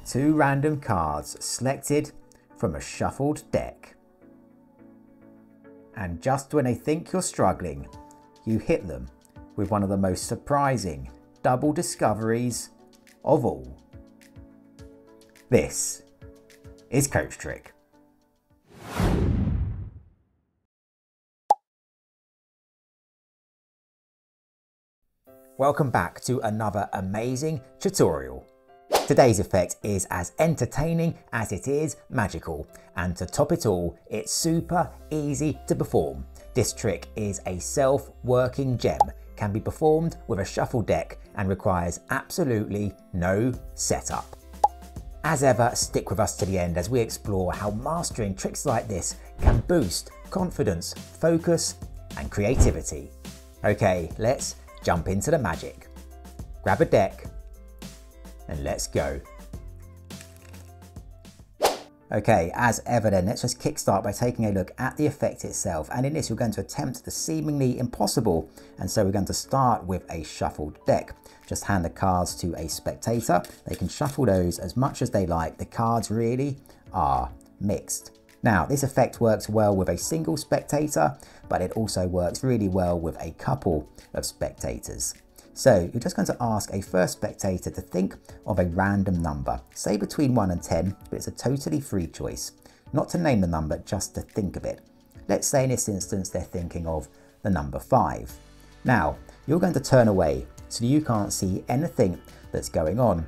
2 random cards selected from a shuffled deck. And just when they think you're struggling, you hit them with one of the most surprising double discoveries of all. This is CoachTrick. Welcome back to another amazing tutorial. Today's effect is as entertaining as it is magical, and to top it all, it's super easy to perform. This trick is a self-working gem, can be performed with a shuffle deck and requires absolutely no setup. As ever, stick with us to the end as we explore how mastering tricks like this can boost confidence, focus and creativity. Okay, let's jump into the magic. Grab a deck and let's go. Okay, as ever then, let's just kickstart by taking a look at the effect itself. And in this, we're going to attempt the seemingly impossible. And so we're going to start with a shuffled deck. Just hand the cards to a spectator. They can shuffle those as much as they like. The cards really are mixed. Now, this effect works well with a single spectator, but it also works really well with a couple of spectators. So you're just going to ask a first spectator to think of a random number, say between 1 and 10, but it's a totally free choice. Not to name the number, just to think of it. Let's say in this instance they're thinking of the number 5. Now, you're going to turn away so you can't see anything that's going on.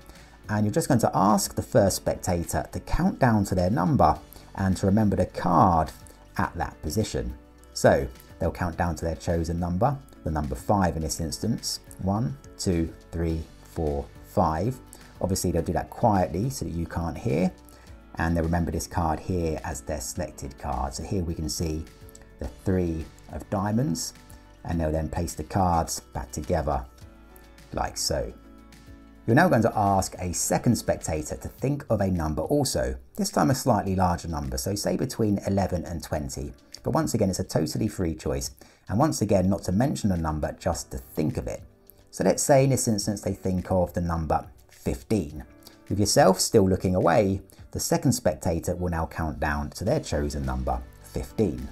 And you're just going to ask the first spectator to count down to their number and to remember the card at that position. So they'll count down to their chosen number, the number 5 in this instance. 1, 2, 3, 4, 5. Obviously they'll do that quietly so that you can't hear, and they'll remember this card here as their selected card. So here we can see the 3 of diamonds, and they'll then place the cards back together like so. You're now going to ask a second spectator to think of a number also, this time a slightly larger number, so say between 11 and 20. But once again, it's a totally free choice. And once again, not to mention a number, just to think of it. So let's say in this instance, they think of the number 15. With yourself still looking away, the second spectator will now count down to their chosen number, 15.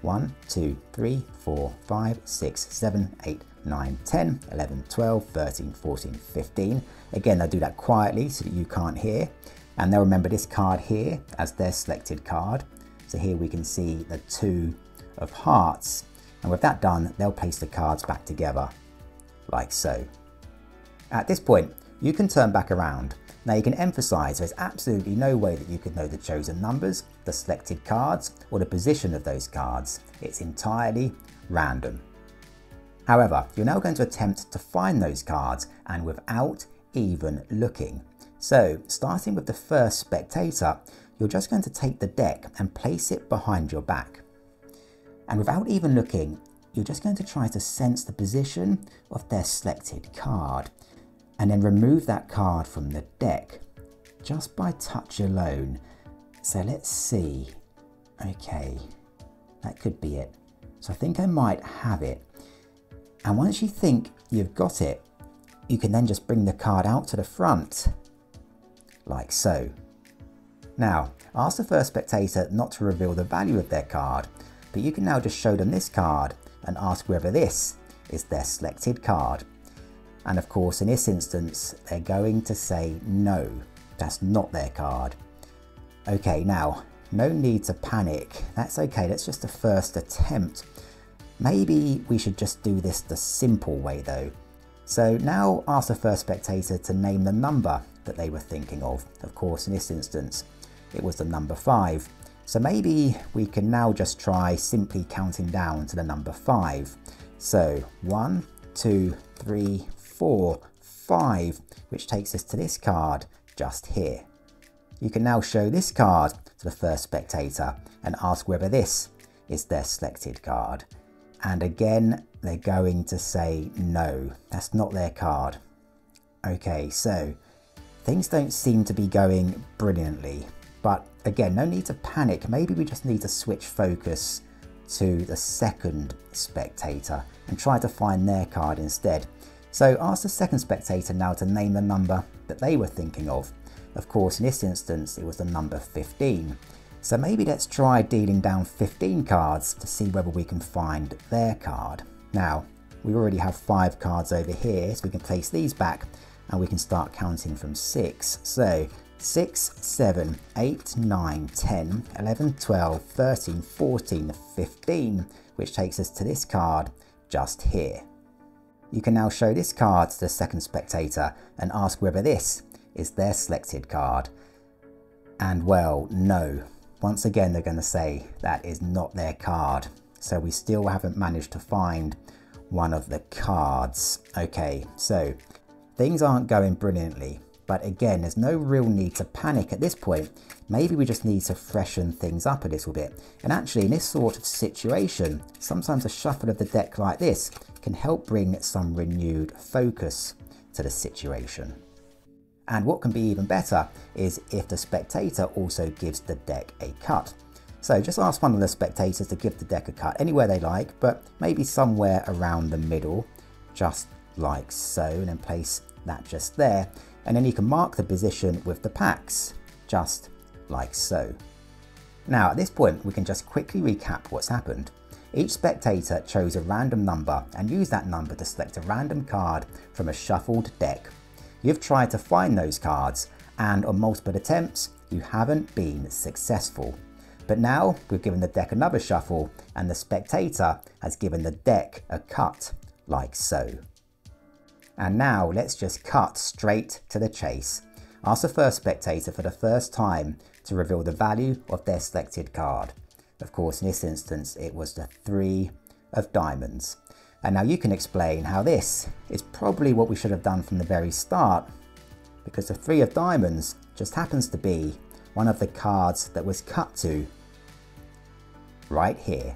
1, 2, 3, 4, 5, 6, 7, 8, 9, 10, 11, 12, 13, 14, 15. Again, they'll do that quietly so that you can't hear. And they'll remember this card here as their selected card. So here we can see the 2 of hearts. And with that done, they'll place the cards back together like so. At this point, you can turn back around. Now you can emphasize there's absolutely no way that you could know the chosen numbers, the selected cards, or the position of those cards. It's entirely random. However, you're now going to attempt to find those cards and without even looking. So starting with the first spectator, you're just going to take the deck and place it behind your back. And without even looking, you're just going to try to sense the position of their selected card and then remove that card from the deck just by touch alone. So let's see. Okay, that could be it. So I think I might have it. And once you think you've got it, you can then just bring the card out to the front like so. Now, ask the first spectator not to reveal the value of their card, but you can now just show them this card and ask whether this is their selected card. And of course, in this instance, they're going to say no, that's not their card. Okay, now, no need to panic. That's okay, that's just the first attempt. Maybe we should just do this the simple way though. So now ask the first spectator to name the number that they were thinking of. Of course, in this instance, it was the number 5. So maybe we can now just try simply counting down to the number 5. So 1, 2, 3, 4, 5, which takes us to this card just here. You can now show this card to the first spectator and ask whether this is their selected card. And again, they're going to say no, that's not their card. Okay, so things don't seem to be going brilliantly, but again, no need to panic. Maybe we just need to switch focus to the second spectator and try to find their card instead. So ask the second spectator now to name the number that they were thinking of. Of course, in this instance, it was the number 15. So maybe let's try dealing down 15 cards to see whether we can find their card. Now, we already have 5 cards over here, so we can place these back and we can start counting from 6. So 6, 7, 8, 9, 10, 11, 12, 13, 14, 15, which takes us to this card just here. You can now show this card to the second spectator and ask whether this is their selected card. And well, no. Once again, they're going to say that is not their card. So we still haven't managed to find one of the cards. Okay, so things aren't going brilliantly, but again, there's no real need to panic at this point. Maybe we just need to freshen things up a little bit. And actually, in this sort of situation, sometimes a shuffle of the deck like this can help bring some renewed focus to the situation. And what can be even better is if the spectator also gives the deck a cut. So just ask one of the spectators to give the deck a cut anywhere they like, but maybe somewhere around the middle, just like so, and then place that just there. And then you can mark the position with the packs, just like so. Now at this point, we can just quickly recap what's happened. Each spectator chose a random number and used that number to select a random card from a shuffled deck. You've tried to find those cards, and on multiple attempts, you haven't been successful. But now we've given the deck another shuffle, and the spectator has given the deck a cut, like so. And now let's just cut straight to the chase. Ask the first spectator for the first time to reveal the value of their selected card. Of course, in this instance, it was the 3 of diamonds. And now you can explain how this is probably what we should have done from the very start, because the 3 of diamonds just happens to be one of the cards that was cut to right here.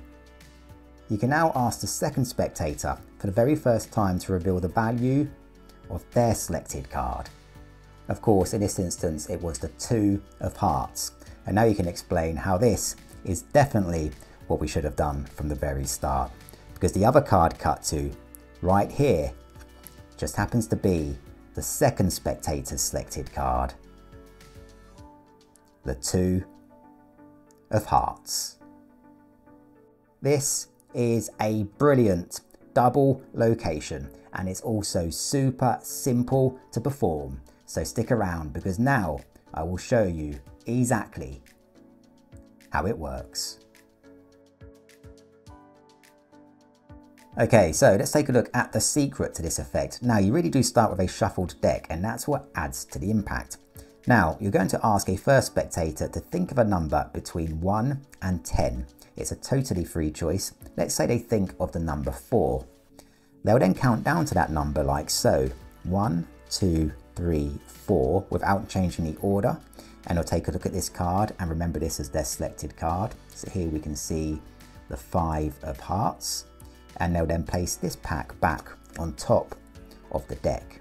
You can now ask the second spectator for the very first time to reveal the value of their selected card. Of course, in this instance, it was the 2 of hearts. And now you can explain how this is definitely what we should have done from the very start, because the other card cut to right here just happens to be the second spectator's selected card, the 2 of hearts. This is a brilliant double location, and it's also super simple to perform. So stick around, because now I will show you exactly how it works. Okay, so let's take a look at the secret to this effect. Now, you really do start with a shuffled deck, and that's what adds to the impact. Now, you're going to ask a first spectator to think of a number between 1 and 10. It's a totally free choice. Let's say they think of the number 4. They'll then count down to that number like so. 1, 2, 3, 4, without changing the order. And they'll take a look at this card and remember this as their selected card. So here we can see the 5 of hearts. And they'll then place this pack back on top of the deck.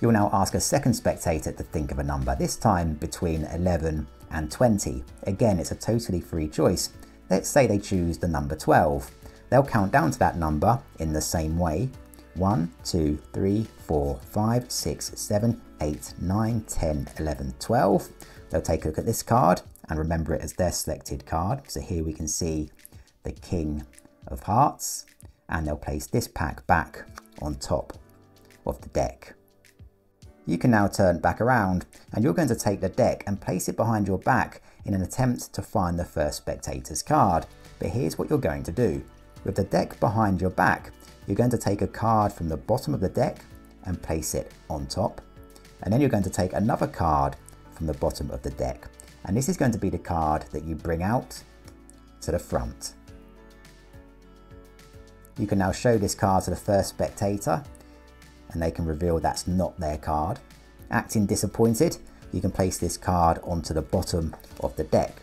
You'll now ask a second spectator to think of a number, this time between 11 and 20. Again, it's a totally free choice. Let's say they choose the number 12. They'll count down to that number in the same way. 1, 2, 3, 4, 5, 6, 7, 8, 9, 10, 11, 12. They'll take a look at this card and remember it as their selected card. So here we can see the King of Hearts. And they'll place this pack back on top of the deck. You can now turn back around, and you're going to take the deck and place it behind your back in an attempt to find the first spectator's card. But here's what you're going to do. With the deck behind your back, you're going to take a card from the bottom of the deck and place it on top. And then you're going to take another card from the bottom of the deck. And this is going to be the card that you bring out to the front. You can now show this card to the first spectator, and they can reveal that's not their card. Acting disappointed, you can place this card onto the bottom of the deck.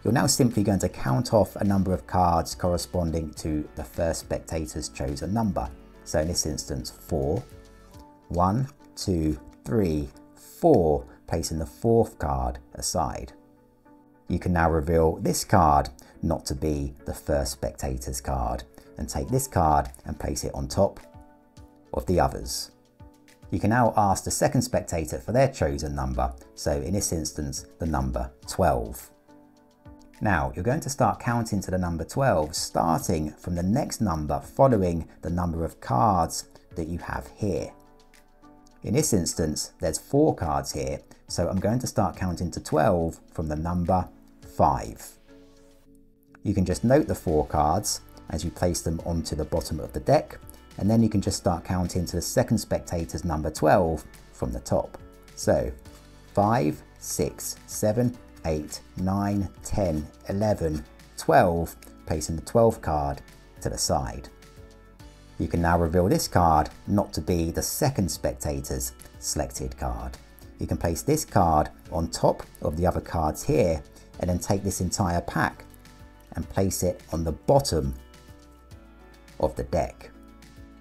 You're now simply going to count off a number of cards corresponding to the first spectator's chosen number. So in this instance, 4. 1, 2, 3, 4, placing the 4th card aside. You can now reveal this card not to be the first spectator's card, and take this card and place it on top of the others. You can now ask the second spectator for their chosen number, so in this instance the number 12. Now you're going to start counting to the number 12, starting from the next number following the number of cards that you have here. In this instance there's 4 cards here, so I'm going to start counting to 12 from the number 5. You can just note the 4 cards as you place them onto the bottom of the deck, and then you can just start counting to the second spectator's number 12 from the top. So 5, 6, 7, 8, 9, 10, 11, 12, placing the 12th card to the side. You can now reveal this card not to be the second spectator's selected card. You can place this card on top of the other cards here, and then take this entire pack and place it on the bottom of the deck.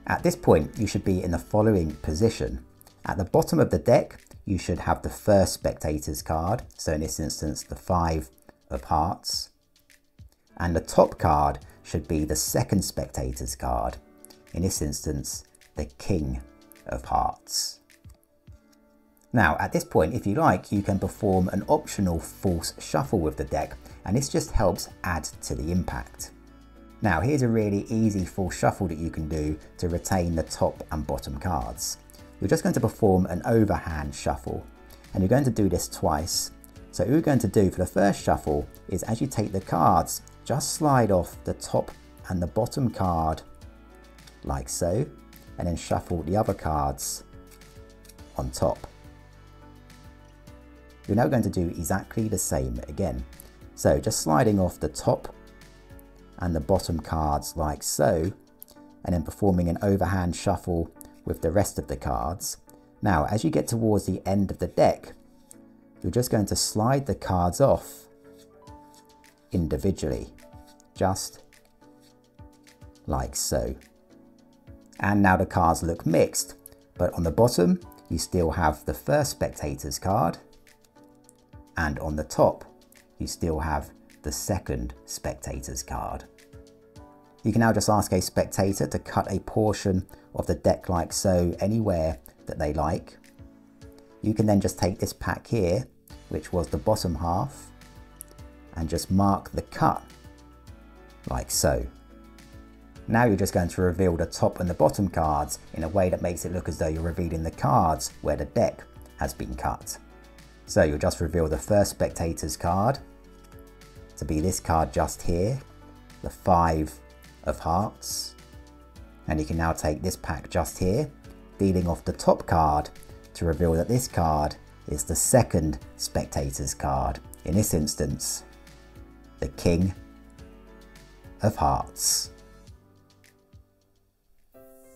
At this point, you should be in the following position. At the bottom of the deck, you should have the first spectator's card, so in this instance, the 5 of hearts. And the top card should be the second spectator's card, in this instance, the King of Hearts. Now, at this point, if you like, you can perform an optional false shuffle with the deck, and this just helps add to the impact. Now here's a really easy full shuffle that you can do to retain the top and bottom cards. You're just going to perform an overhand shuffle, and you're going to do this twice. So what you're going to do for the first shuffle is, as you take the cards, just slide off the top and the bottom card like so, and then shuffle the other cards on top. You're now going to do exactly the same again. So just sliding off the top and the bottom cards like so, and then performing an overhand shuffle with the rest of the cards. Now as you get towards the end of the deck, you're just going to slide the cards off individually, just like so. And now the cards look mixed, but on the bottom you still have the first spectator's card, and on the top you still have the second spectator's card. You can now just ask a spectator to cut a portion of the deck like so anywhere that they like. You can then just take this pack here, which was the bottom half, and just mark the cut like so. Now you're just going to reveal the top and the bottom cards in a way that makes it look as though you're revealing the cards where the deck has been cut. So you'll just reveal the first spectator's card to be this card just here, the 5 of hearts. And you can now take this pack just here, dealing off the top card to reveal that this card is the second spectator's card, in this instance, the King of Hearts.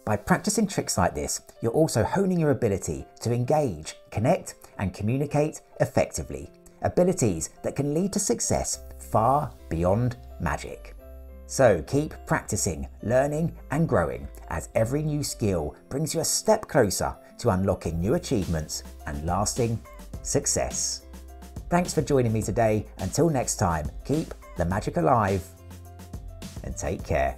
By practicing tricks like this, you're also honing your ability to engage, connect, and communicate effectively. Abilities that can lead to success far beyond magic. So keep practicing, learning, and growing, as every new skill brings you a step closer to unlocking new achievements and lasting success. Thanks for joining me today. Until next time, keep the magic alive and take care.